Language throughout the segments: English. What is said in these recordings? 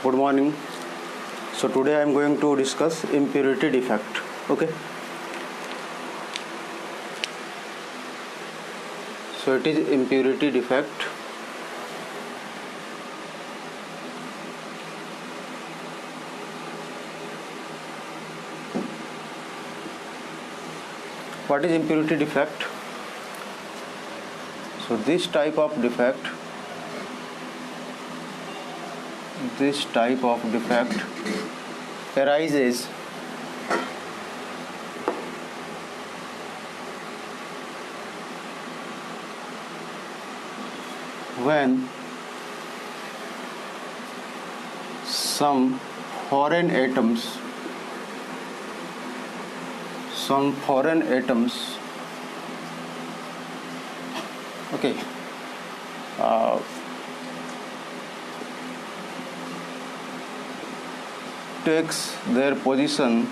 Good morning. So today I am going to discuss impurity defect. Okay. So it is impurity defect. What is impurity defect? So this type of defect arises when some foreign atoms okay takes their position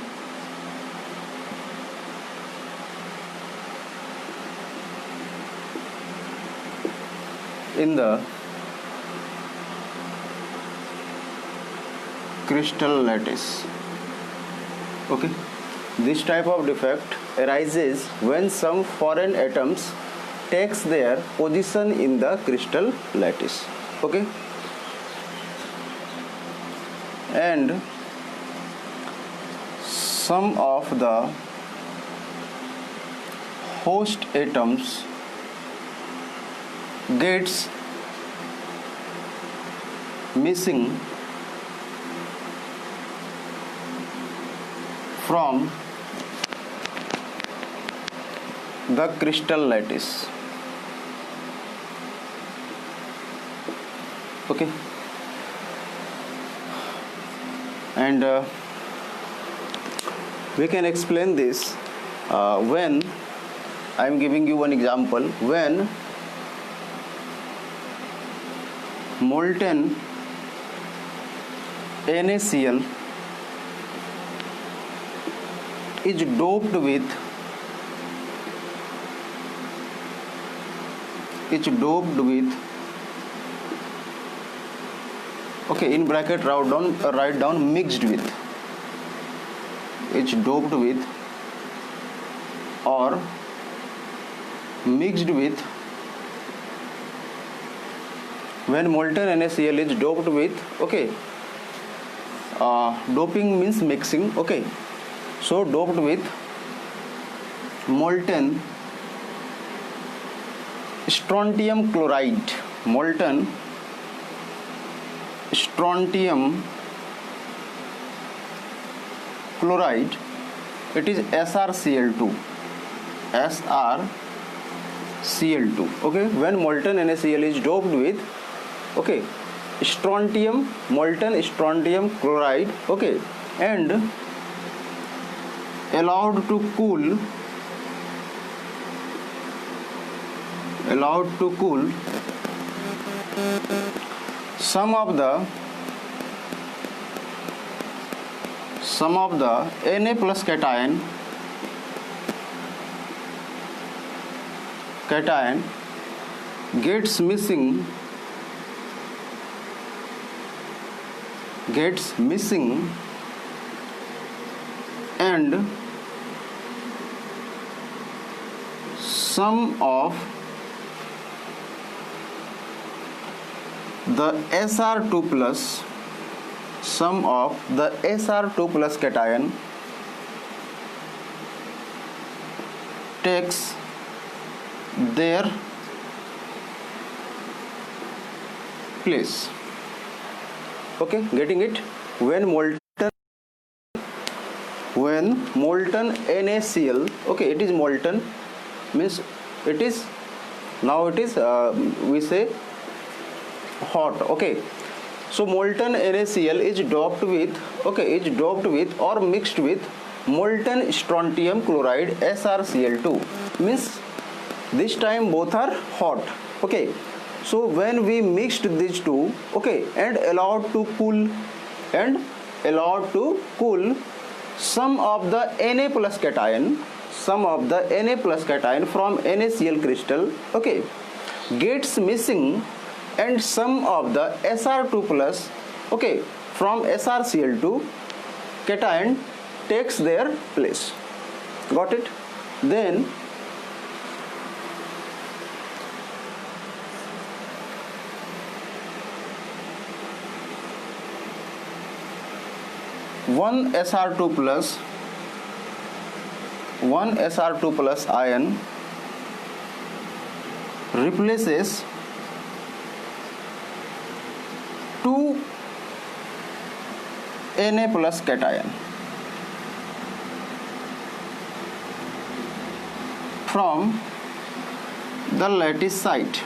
in the crystal lattice. Okay, this type of defect arises when some foreign atoms takes their position in the crystal lattice. Okay, and some of the host atoms gets missing from the crystal lattice. Okay, and we can explain this when I am giving you one example. When molten NaCl is doped with okay, in bracket write down mixed with, it's doped with or mixed with. When molten NaCl is doped with, okay, doping means mixing, okay, so doped with molten strontium chloride, it is SrCl2, okay. When molten NaCl is doped with, okay, molten strontium chloride, okay, and allowed to cool some of the Na plus cation gets missing and some of the Sr2 plus cation takes their place. Okay, getting it? When molten NaCl, okay, it is molten means it is we say hot, okay. So molten NaCl is doped with or mixed with molten strontium chloride SrCl2, means this time both are hot, okay. So when we mixed these two, okay, and allowed to cool some of the Na plus cation from NaCl crystal, okay, gets missing and some of the Sr2 plus, okay, from SrCl2, cation takes their place. Got it? Then one Sr2 plus ion replaces 2 Na plus cation from the lattice site.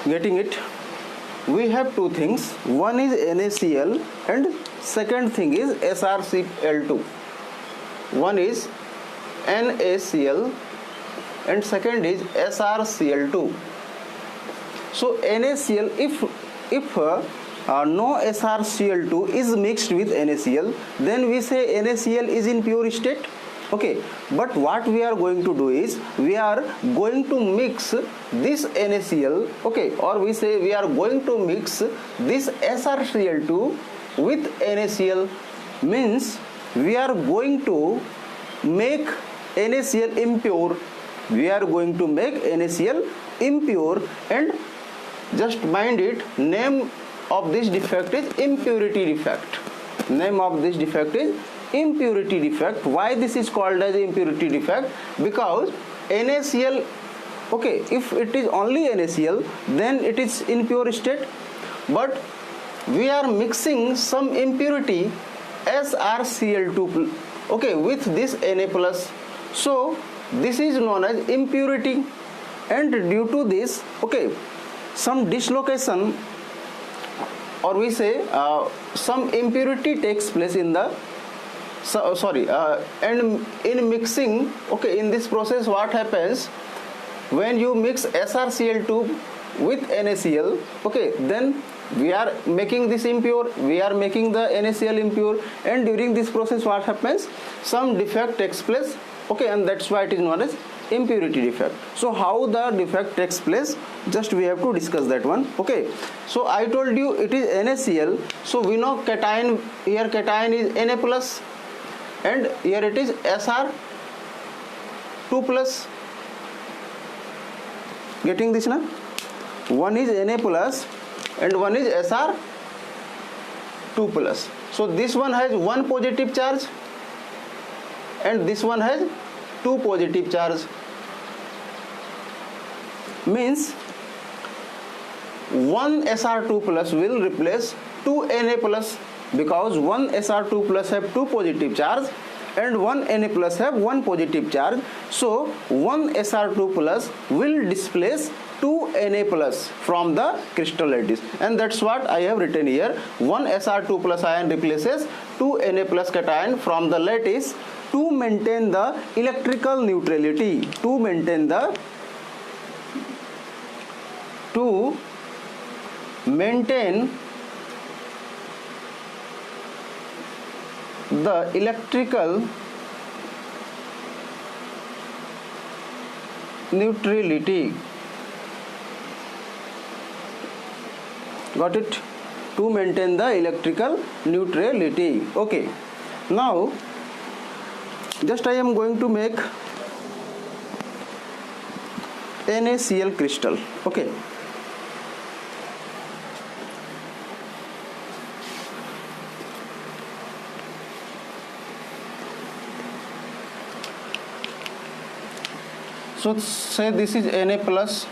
Getting it? We have two things. One is NaCl and second thing is SrCl2. One is NaCl and second is SrCl2. So NaCl, if no SrCl2 is mixed with NaCl, then we say NaCl is in pure state. Okay, but what we are going to do is we are going to mix this NaCl, okay, or we say we are going to mix this SrCl2 with NaCl, means we are going to make NaCl impure. We are going to make NaCl impure, and just mind it, name of this defect is impurity defect. Name of this defect is impurity defect. Why this is called as impurity defect? Because NaCl, okay, if it is only NaCl, then it is in pure state, but we are mixing some impurity SrCl2, okay, with this Na plus. So this is known as impurity, and due to this, okay, some dislocation, or we say some impurity takes place in the and in mixing, okay, in this process what happens, when you mix SrCl2 with NaCl, okay, then we are making this impure, we are making the NaCl impure, and during this process what happens, some defect takes place, okay, and that's why it is known as impurity defect. So how the defect takes place, just we have to discuss that one. Okay, so I told you it is NaCl, so we know cation, here cation is Na plus and here it is Sr2 plus. Getting this na? One is Na plus and one is Sr2 plus. So this one has one positive charge and this one has two positive charge. Means one Sr2 plus will replace two Na plus, because one Sr2 plus have two positive charge and one Na plus have one positive charge. So one Sr2 plus will displace two Na plus from the crystal lattice, and that's what I have written here. One Sr2 plus ion replaces two Na plus cation from the lattice to maintain the electrical neutrality, to maintain the electrical neutrality. Got it? To maintain the electrical neutrality. Okay, now just I am going to make NaCl crystal. Okay, so say this is Na plus,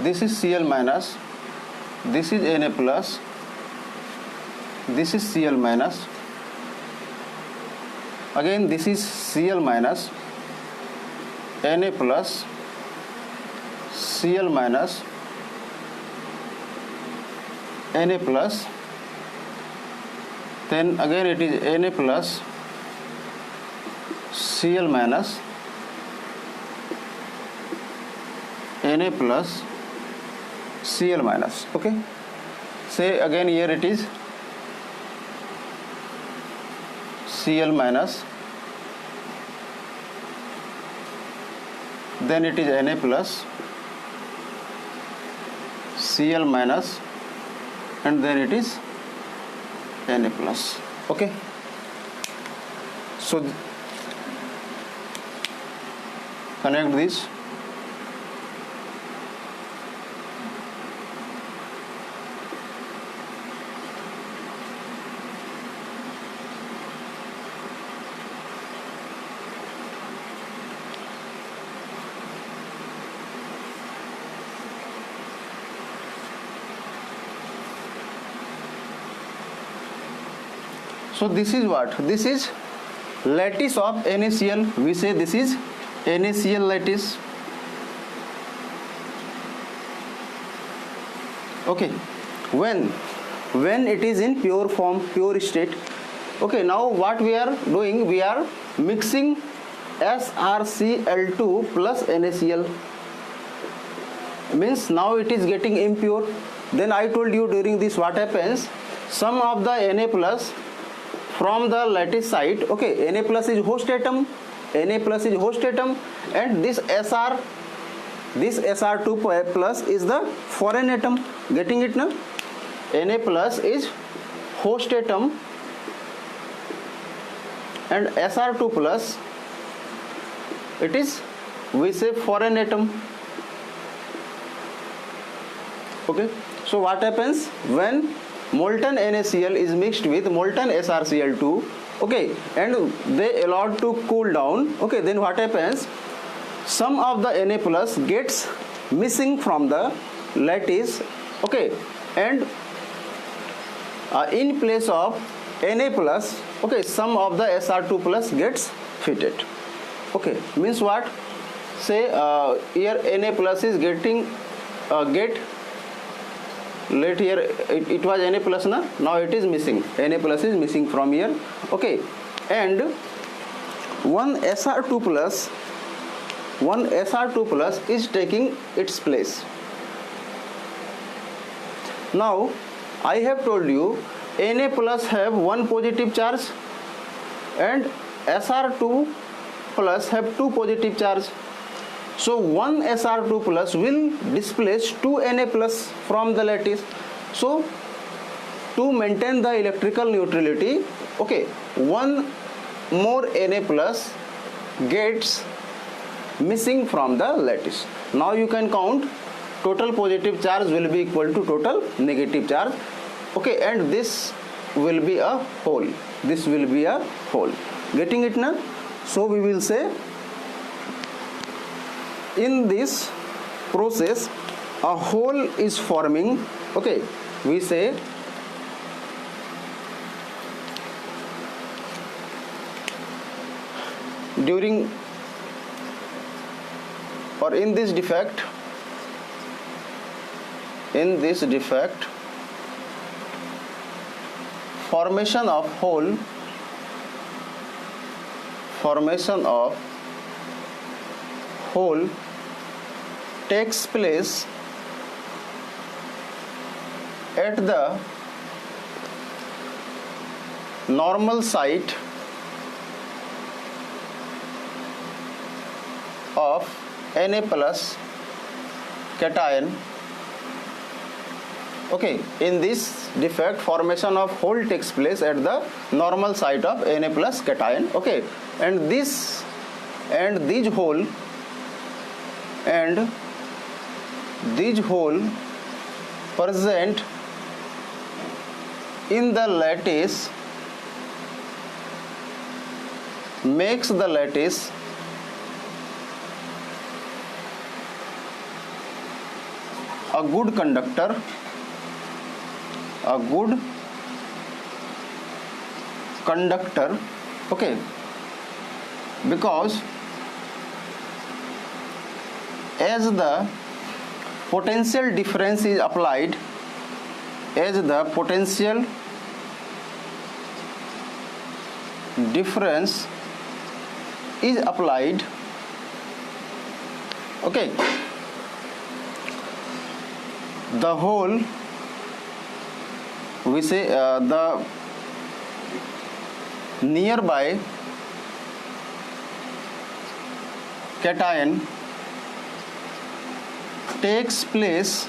this is Cl minus, this is Na plus, this is Cl minus, again this is Cl minus, Na plus, Cl minus, Na plus, then again it is Na plus, Cl minus, Na plus, Cl minus. Okay, say again here it is Cl minus, then it is Na plus, Cl minus, and then it is Na plus. Okay, so connect this. So this is what? This is lattice of NaCl. We say this is NaCl lattice. Okay, when it is in pure form, pure state. Okay, now what we are doing? We are mixing SrCl2 plus NaCl. Means now it is getting impure. Then I told you during this what happens? Some of the Na plus from the lattice site, okay, Na plus is host atom, and this Sr2 plus is the foreign atom. Getting it now? Na plus is host atom and Sr2 plus, it is, we say, foreign atom. Okay, so what happens when molten NaCl is mixed with molten SrCl2, okay, and they allowed to cool down, okay, then what happens? Some of the Na plus gets missing from the lattice, okay, and in place of Na plus, okay, some of the Sr2 plus gets fitted. Okay, means what? Say here Na plus is getting let here it was Na plus na, now it is missing, Na plus is missing from here, okay, and one Sr2 plus is taking its place. Now I have told you Na plus have one positive charge and Sr2 plus have two positive charge. So one Sr2 plus will displace two Na plus from the lattice. So to maintain the electrical neutrality, okay, one more Na plus gets missing from the lattice. Now you can count total positive charge will be equal to total negative charge, okay, and this will be a hole. This will be a hole. Getting it now? So we will say, in this process a hole is forming, okay, we say during or in this defect formation of hole takes place at the normal site of Na plus cation. Okay, in this defect formation of hole takes place at the normal site of Na plus cation, okay, and these hole present in the lattice makes the lattice a good conductor, okay, because as the potential difference is applied, okay, the hole, we say the nearby cation takes place,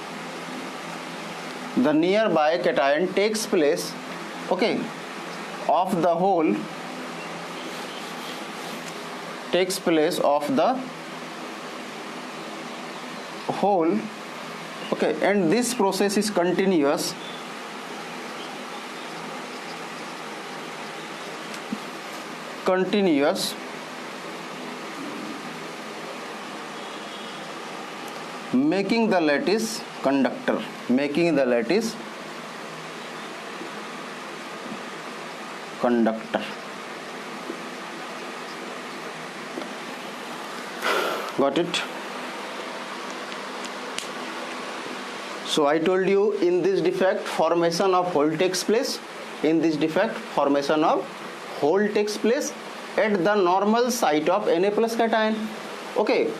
the nearby cation takes place, okay, of the whole, takes place of the whole, okay, and this process is continuous, making the lattice conductor, got it? So I told you, in this defect formation of hole takes place, at the normal site of Na plus cation, okay,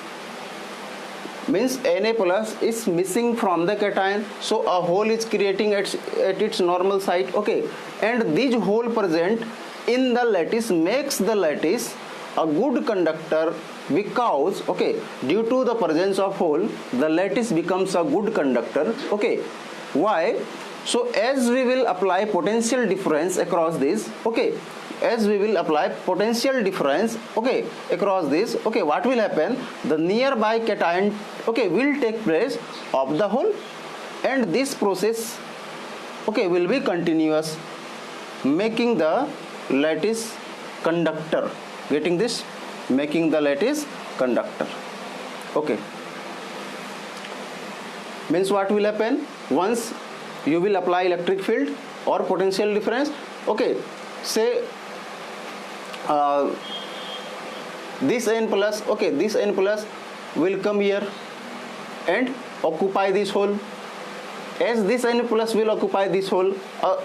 means Na plus is missing from the cation, so a hole is creating at its normal site, okay, and this hole present in the lattice makes the lattice a good conductor, because, okay, due to the presence of hole, the lattice becomes a good conductor, okay. Why? So as we will apply potential difference across this, okay, across this, okay, what will happen? The nearby cation, okay, will take place of the hole, and this process, okay, will be continuous, making the lattice conductor. Getting this? Making the lattice conductor. Okay. Means what will happen? Once you will apply electric field or potential difference, okay, say this N plus, okay, this N plus will come here and occupy this hole. As this N plus will occupy this hole, a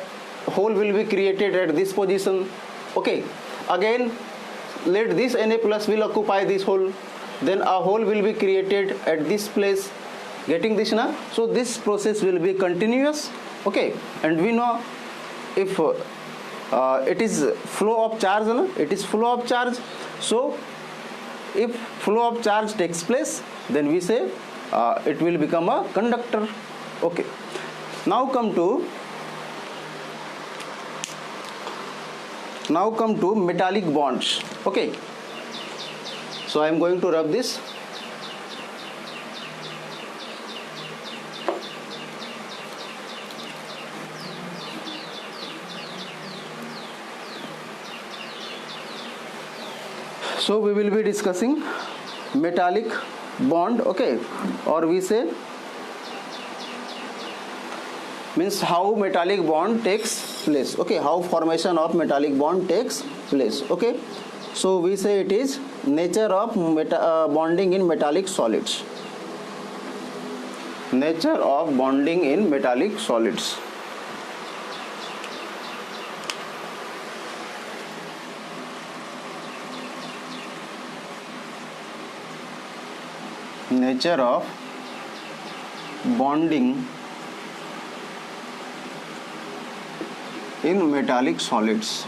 hole will be created at this position, okay. Again, let this Na plus will occupy this hole, then a hole will be created at this place. Getting this now? So this process will be continuous, okay, and we know if it is flow of charge, so if flow of charge takes place, then we say it will become a conductor, okay. Now come to metallic bonds, okay. So I am going to rub this. So we will be discussing metallic bond, okay, or we say means how metallic bond takes place, okay, how formation of metallic bond takes place, okay. So we say it is nature of bonding in metallic solids. Nature of bonding in metallic solids. Nature of bonding in metallic solids.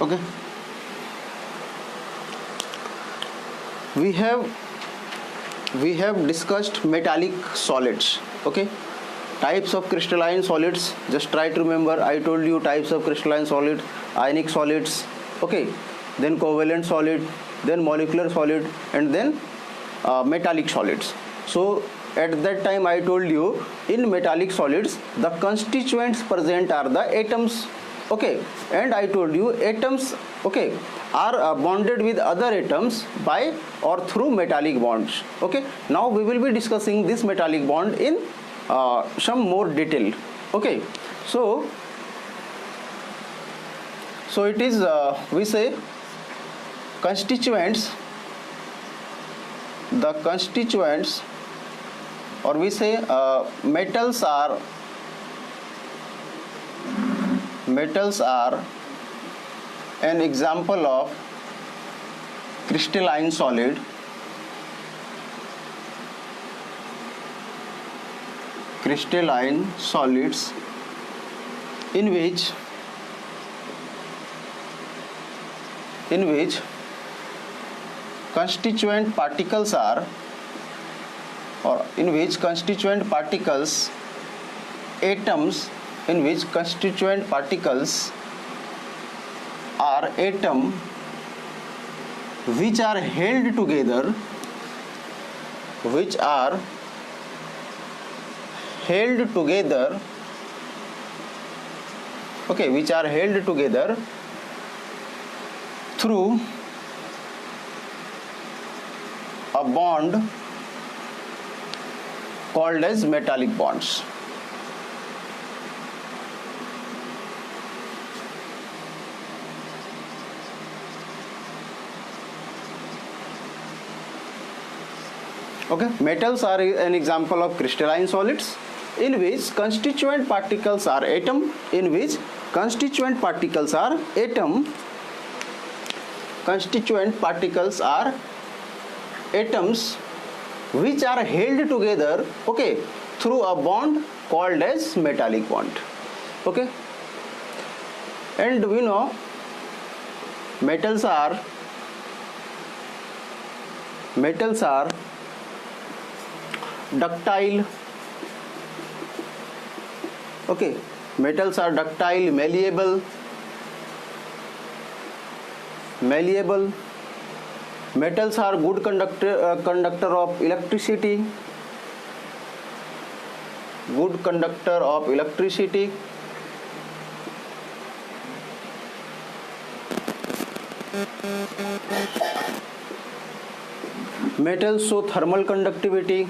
Okay. We have discussed metallic solids, okay. Types of crystalline solids, just try to remember. I told you types of crystalline solids: ionic solids, okay, then covalent solid, then molecular solid, and then metallic solids. So at that time I told you, in metallic solids the constituents present are the atoms, okay, and I told you atoms, okay, are bonded with other atoms by or through metallic bonds, okay. Now we will be discussing this metallic bond in some more detail, okay. So it is we say constituents, the constituents, or we say metals are an example of crystalline solid. Crystalline solids in which in which constituent particles are, or in which constituent particles, atoms, in which constituent particles are atom which are held together, which are held together, okay, which are held together through a bond called as metallic bonds. Okay, metals are an example of crystalline solids in which constituent particles are atom, in which constituent particles are atom, constituent particles are atoms which are held together, okay, through a bond called as metallic bond. Okay, and we know metals are ductile, okay, metals are ductile, malleable, metals are good conductor of electricity, good conductor of electricity, metals show thermal conductivity.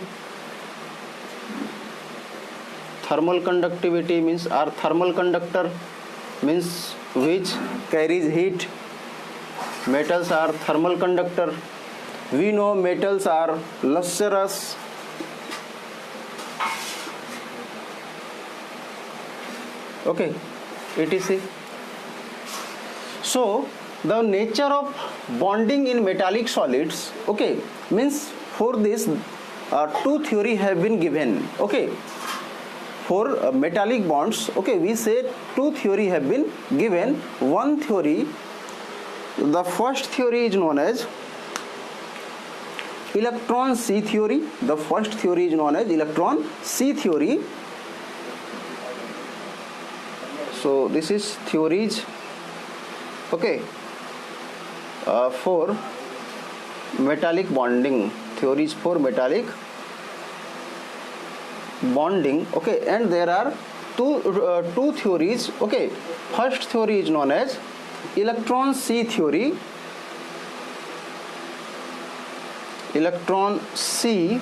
Thermal conductivity means are thermal conductor, means which carries heat. Metals are thermal conductor. We know metals are lustrous. Okay, etc. So the nature of bonding in metallic solids, okay, means for this two theory have been given. Okay, for metallic bonds, okay, we say two theory have been given. One theory, the first theory is known as Electron C Theory. The first theory is known as Electron C Theory. So this is theories, okay, for metallic bonding, theories for metallic bonding, okay, and there are two theories, okay. First theory is known as Electron C Theory, Electron C,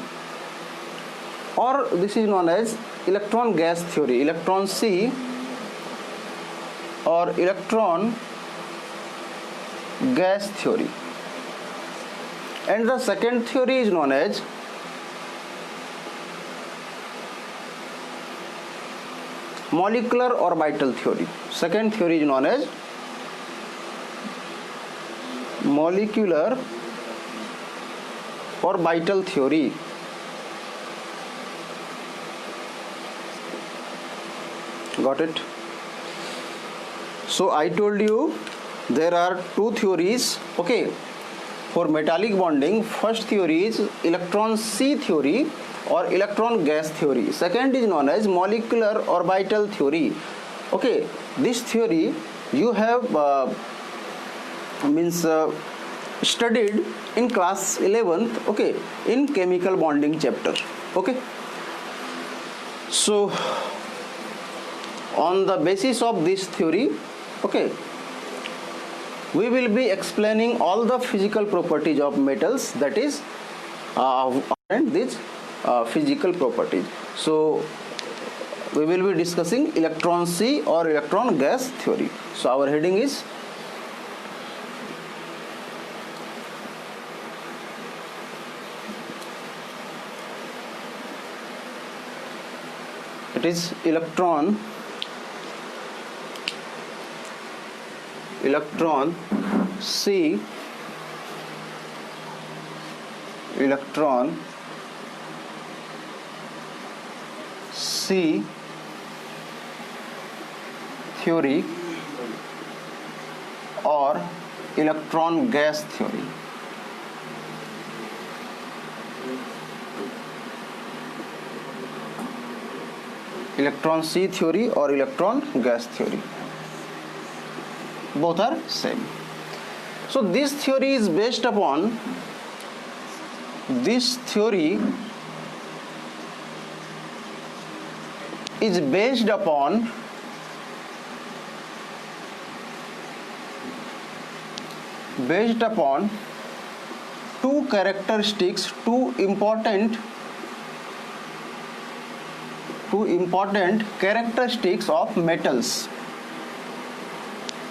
or this is known as Electron Gas Theory, Electron C or Electron Gas Theory. And the second theory is known as Molecular Orbital Theory. Second theory is known as Molecular Orbital Theory. Got it? So I told you there are two theories, okay, for metallic bonding. First theory is Electron C Theory or Electron Gas Theory. Second is known as Molecular Orbital Theory. Okay, this theory you have studied in class 11th, okay, in chemical bonding chapter. Okay, so on the basis of this theory, okay, we will be explaining all the physical properties of metals, that is and these physical properties. So we will be discussing Electron C or Electron Gas Theory. So our heading is Electron C, Electron C Theory or electron gas theory. Electron C theory or electron gas theory, both are same. So this theory is based upon two characteristics, two important characteristics of metals.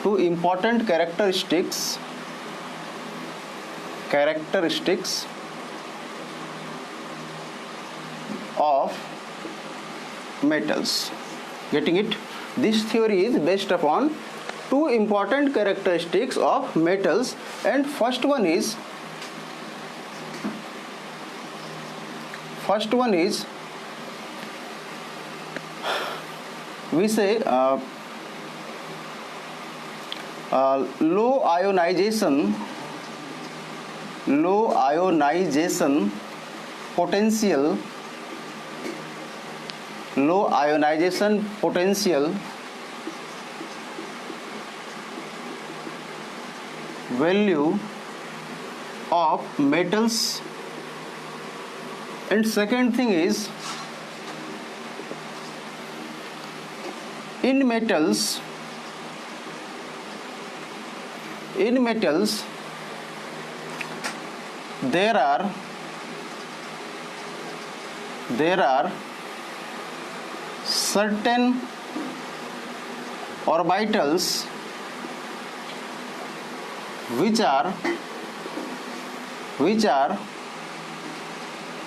Two important characteristics of metals. Getting it? This theory is based upon two important characteristics of metals, and first one is we say low ionization potential value of metals, and second thing is in metals there are certain orbitals which are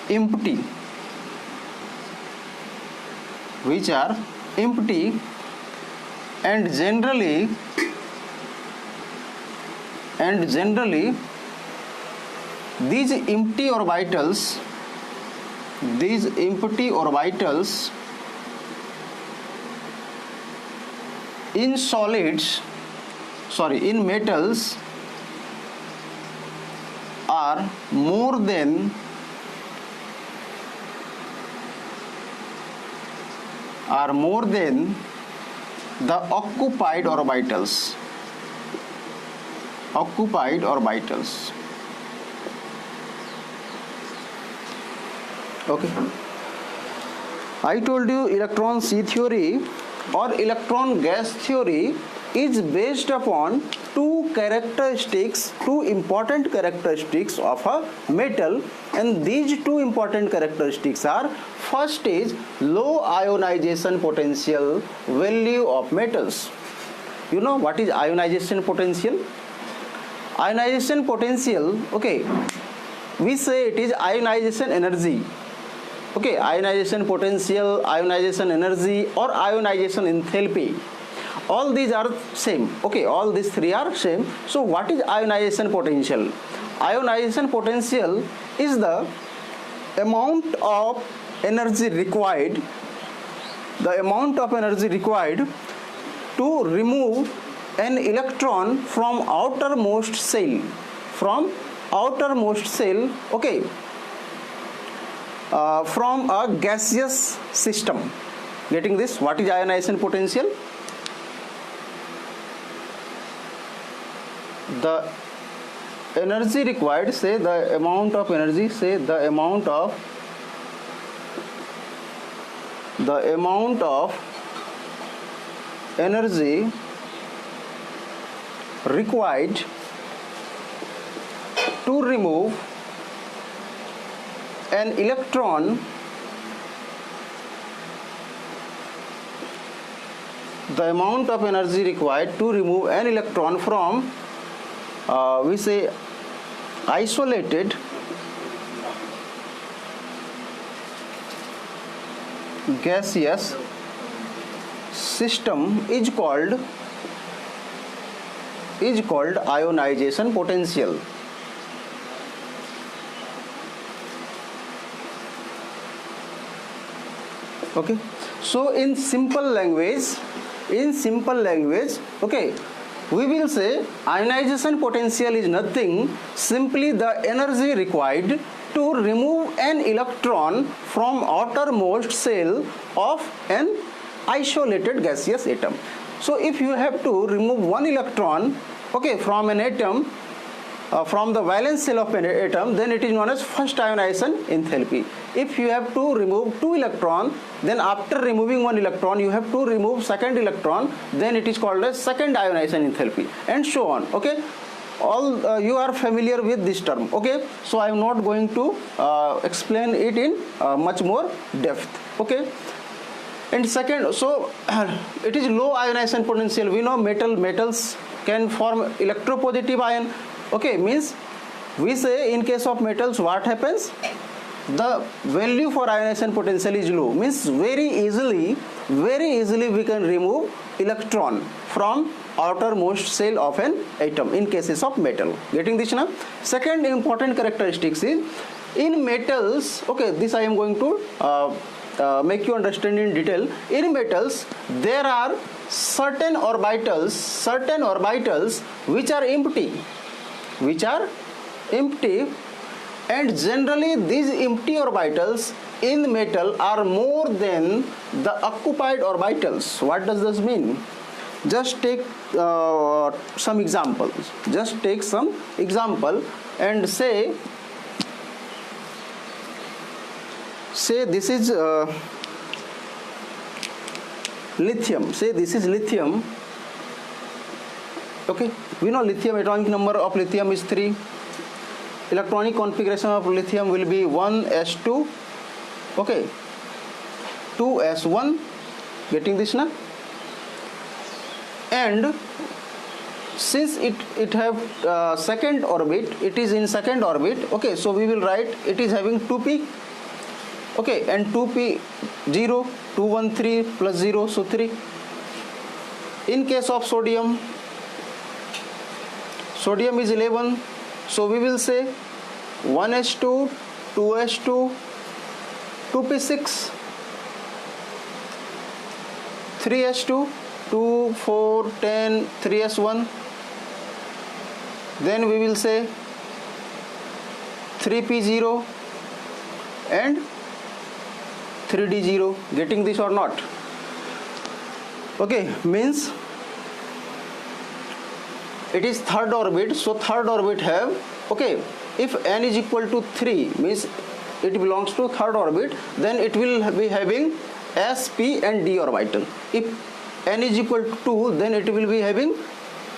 empty, and generally these empty orbitals in metals are more than the occupied orbitals. Okay, I told you electron C theory or electron gas theory is based upon two important characteristics of a metal, and these two important characteristics are: first is low ionization potential value of metals. You know what is ionization potential? Ionization potential, okay, we say it is ionization energy. Okay, ionization potential, ionization energy, or ionization enthalpy. All these are same. Okay, all these three are same. So what is ionization potential? Ionization potential is the amount of energy required to remove an electron from outermost cell, okay, from a gaseous system. Getting this? What is ionization potential? The energy required, say the amount of energy, energy required to remove an electron, the amount of energy required to remove an electron from we say isolated gaseous system is called ionization potential. Okay, so in simple language, okay, we will say ionization potential is nothing, simply the energy required to remove an electron from outermost shell of an isolated gaseous atom. So if you have to remove one electron, okay, from an atom, from the valence shell of an atom, then it is known as first ionization enthalpy. If you have to remove two electrons, then after removing one electron you have to remove second electron, then it is called as second ionization enthalpy, and so on. Okay, all you are familiar with this term. Okay, so I am not going to explain it in much more depth. Okay, and second, so it is low ionization potential. We know metals can form electropositive ion. Okay, means we say in case of metals what happens, the value for ionization potential is low, means very easily we can remove electron from outermost shell of an atom in cases of metal. Getting this now? Second important characteristics is in metals, okay, this I am going to make you understand in detail. In metals there are certain orbitals which are empty, and generally these empty orbitals in metal are more than the occupied orbitals. What does this mean? Just take some examples. Just take some example and say this is lithium. Say this is lithium. Okay, we know lithium, atomic number of lithium is 3. Electronic configuration of lithium will be 1s2, okay, 2s1. Getting this now? And since it have second orbit, it is in second orbit. Okay, so we will write it is having 2p. Okay, and 2p 0, 2 1 3 plus 0, so 3. In case of sodium is 11, so we will say 1s2, 2s2, 2p6, 3s2, 2, 4, 10, 3s1. Then we will say 3p0 and 3d0. Getting this or not? Okay, means it is third orbit, so third orbit have, okay, if n is equal to 3 means it belongs to third orbit, then it will be having s, p and d orbital. If n is equal to 2, then it will be having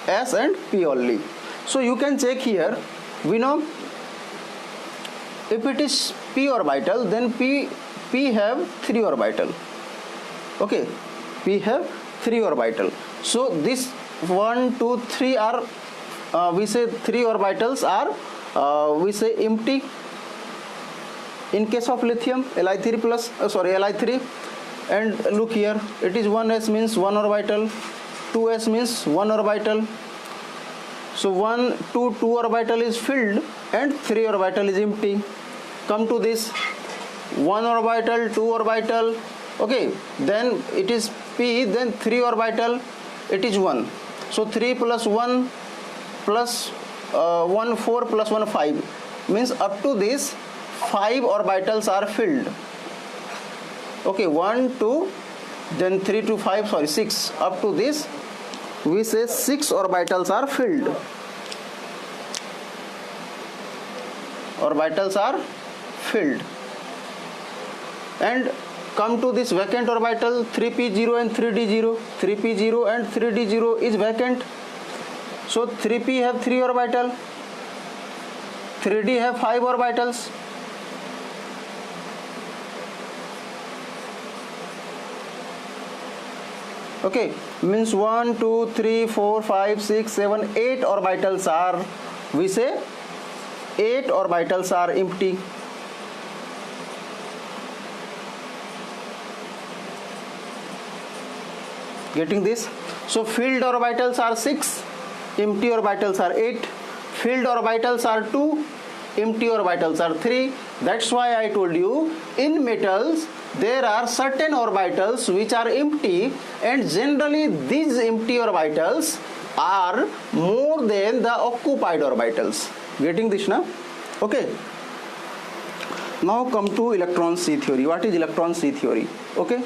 s and p only. So you can check here, we know if it is p orbital, then p have 3 orbital. Okay, p have 3 orbital. So this 1, 2, 3 are we say 3 orbitals are we say empty. In case of lithium, Li3 plus Li3, and look here, it is 1s means 1 orbital, 2s means 1 orbital. So 1, 2, 2 orbital is filled and 3 orbital is empty. Come to this 1 orbital, 2 orbital, okay, then it is p, then 3 orbital, it is 1. So 3 plus 1 plus 1 4 plus 1 5 means up to this 5 orbitals are filled. Okay, 1 2 then 3 to 5 6, up to this we say 6 orbitals are filled. Orbitals are filled. And come to this vacant orbital 3p0 and 3d0. 3p0 and 3d0 is vacant. So 3p have 3 orbital, 3d have 5 orbitals. Okay, means 1, 2, 3, 4, 5, 6, 7, 8 orbitals are, we say 8 orbitals are empty. Getting this? So filled orbitals are 6, empty orbitals are 8, filled orbitals are 2, empty orbitals are 3. That's why I told you in metals there are certain orbitals which are empty, and generally these empty orbitals are more than the occupied orbitals. Getting this now? Okay. Now come to electron C theory. What is electron C theory? Okay.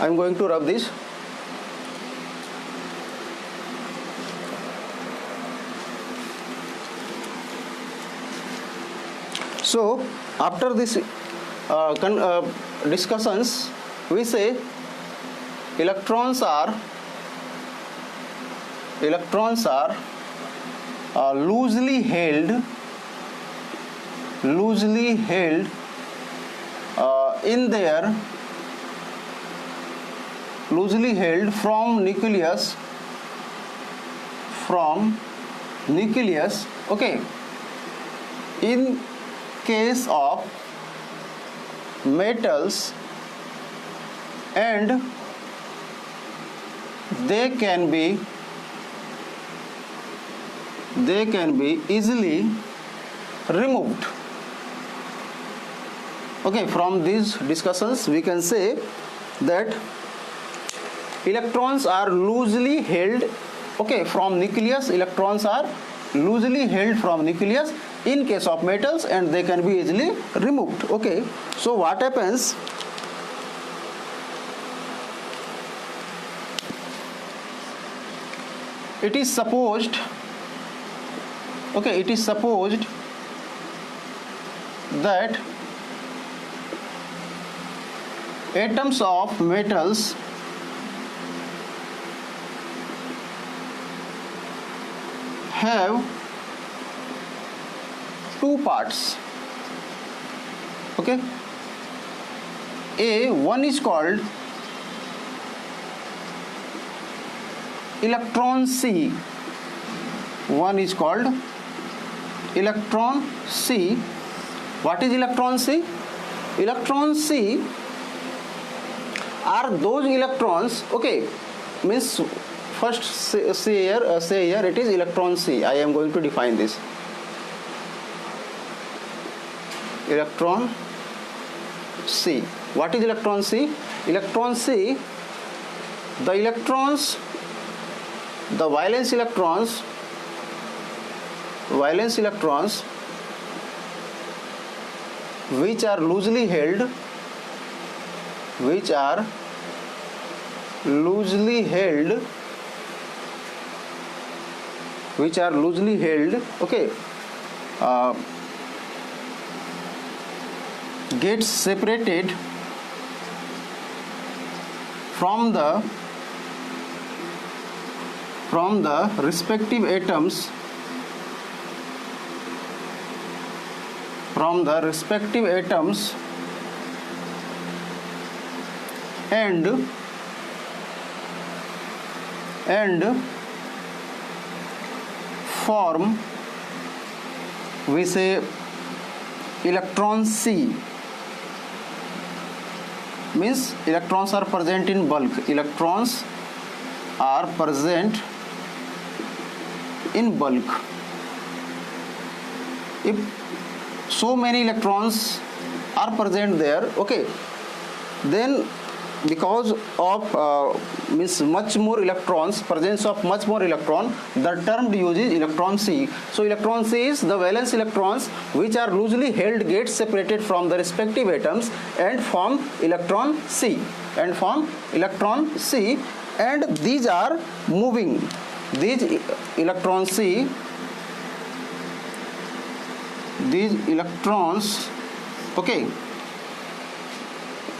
I am going to rub this. So after this discussions, we say electrons are loosely held in their from nucleus, okay, in case of metals, and they can be easily removed. Okay, from these discussions we can say that electrons are loosely held, okay, from nucleus. Electrons are loosely held from nucleus in case of metals, and they can be easily removed. Okay, so what happens? It is supposed that atoms of metals have two parts. Okay, one is called Electron C. One is called Electron C. What is Electron C? Electron C are those electrons, okay, means first say here it is Electron C. I am going to define this. Electron C. What is Electron C? Electron C, the electrons, the valence electrons which are loosely held, okay, gets separated from the respective atoms and form, we say, Electron C. Means electrons are present in bulk. Electrons are present in bulk. If so many electrons are present there, okay, then because of means much more electrons, presence of much more electron, the term used is Electron C. So Electron C is the valence electrons which are loosely held, get separated from the respective atoms and form Electron C. And these are moving. These Electron C, these electrons, okay,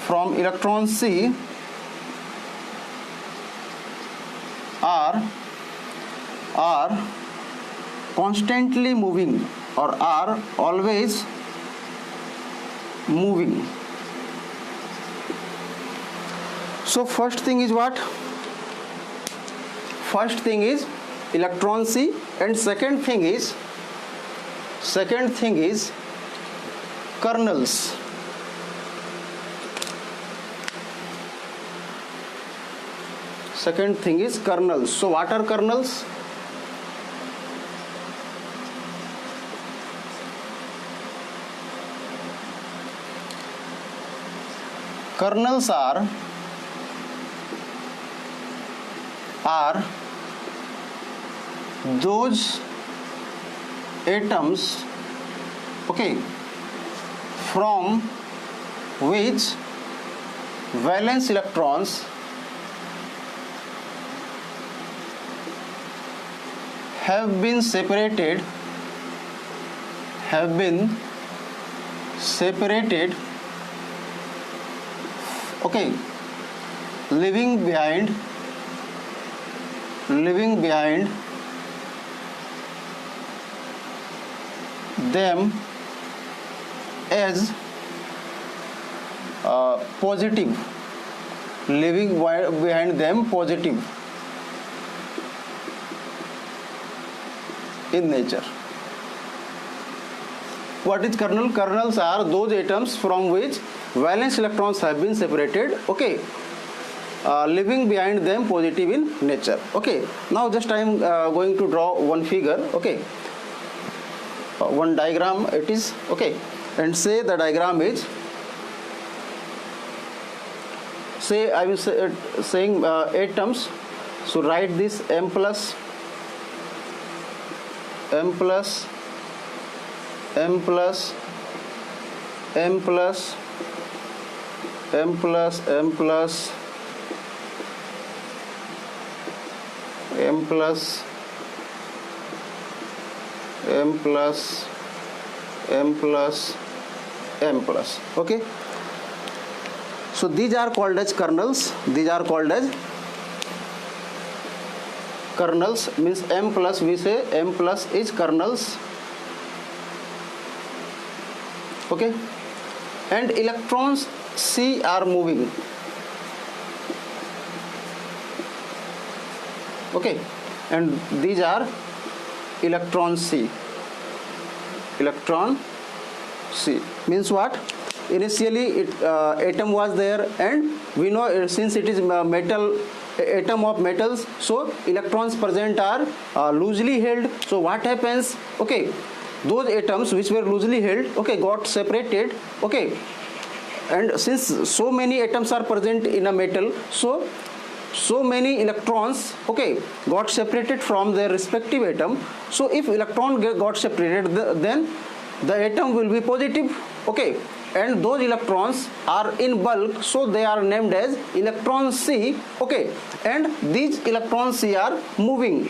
from Electron C are constantly moving or are always moving. So first thing is what? First thing is Electron C, and second thing is kernels. Second thing is kernels. So what are kernels? Kernels are are those atoms, okay, from which valence electrons have been separated, okay, leaving behind them as positive, leaving behind them positive in nature. What is kernel? Kernels are those atoms from which valence electrons have been separated, okay, leaving behind them positive in nature. Okay, now just I am going to draw one figure, okay, one diagram it is, okay, and say the diagram is, say I will say, saying atoms, so write this M plus M plus M plus M plus M plus M plus M plus M plus M plus M plus, okay. So these are called as kernels. These are called as kernels, means M plus, we say M plus is kernels, okay, and electrons C are moving, okay, and these are electron C. Electron C means what? Initially atom was there, and we know since it is metal, atom of metals, so electrons present are loosely held. So what happens, okay, those atoms which were loosely held, okay, got separated, okay, and since so many atoms are present in a metal, so many electrons, okay, got separated from their respective atom. So if electron got separated, then the atom will be positive, okay, and those electrons are in bulk, so they are named as electron C, okay, and these electrons C are moving,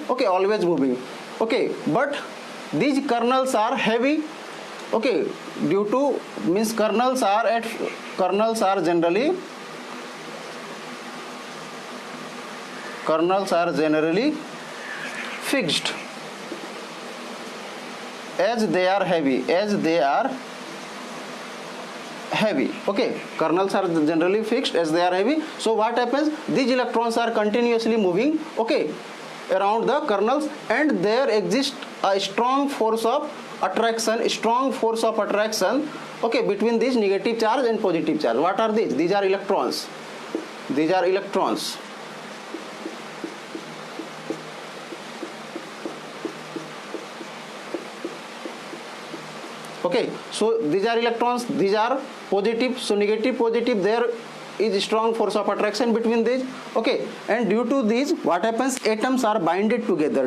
okay, always moving, okay, but these kernels are heavy, okay, due to, means kernels are generally fixed as they are heavy, okay, kernels are generally fixed as they are heavy. So what happens, these electrons are continuously moving, okay, around the kernels, and there exists a strong force of attraction, okay, between this negative charge and positive charge. What are these? These are electrons, okay, so these are electrons, these are positive, so negative positive, there is strong force of attraction between these, okay, and due to these what happens, atoms are binded together,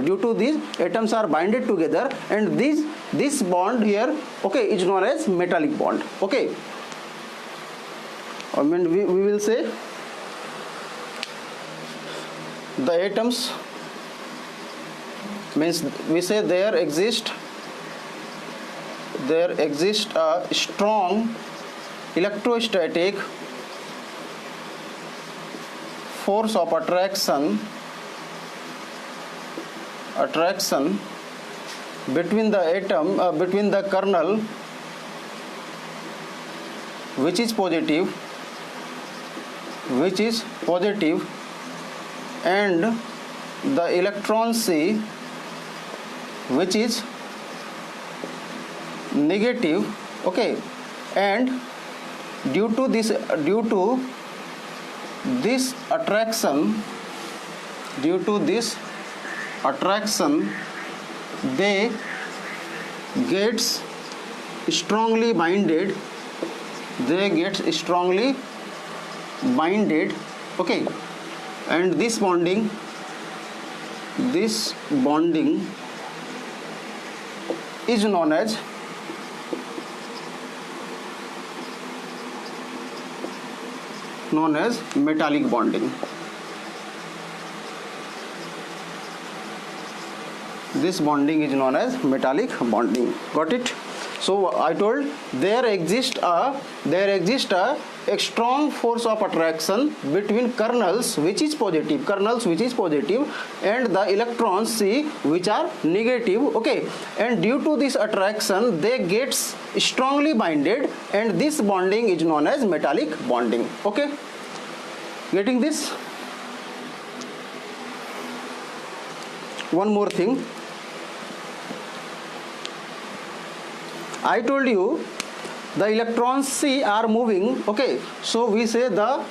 and this bond here, okay, is known as metallic bond, okay. I mean we will say the atoms, means we say there exists a strong electrostatic force of attraction between the atom, between the kernel, which is positive, and the electron C, which is negative, okay, and due to this attraction, they gets strongly binded, okay, and this bonding is known as metallic bonding. This bonding is known as metallic bonding. Got it? So I told there exists a strong force of attraction between kernels which is positive and the electrons C which are negative. Okay, and due to this attraction they get strongly binded, and this bonding is known as metallic bonding. Okay, getting this? One more thing, I told you the electrons C are moving. Okay, so we say the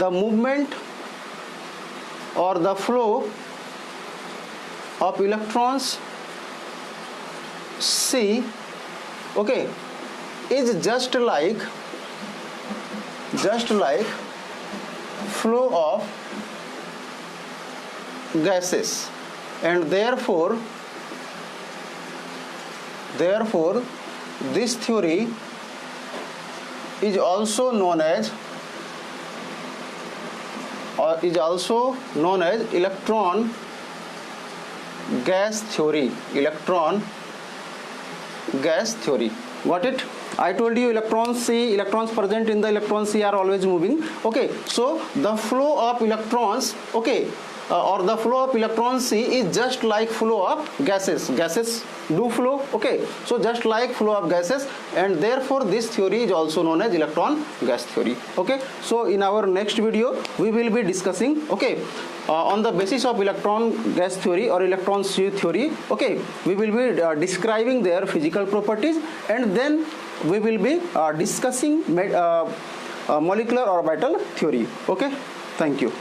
movement or the flow of electrons C, okay, is just like flow of gases, and therefore this theory is also known as electron gas theory. Got it? I told you electrons present in the electron C are always moving. Okay, so the flow of electrons, okay, or the flow of electron C is just like flow of gases. Gases do flow. Okay, so just like flow of gases, and therefore this theory is also known as electron gas theory. Okay, so in our next video we will be discussing, okay, on the basis of electron gas theory or electron C theory, okay, we will be describing their physical properties, and then we will be discussing molecular orbital theory. Okay, thank you.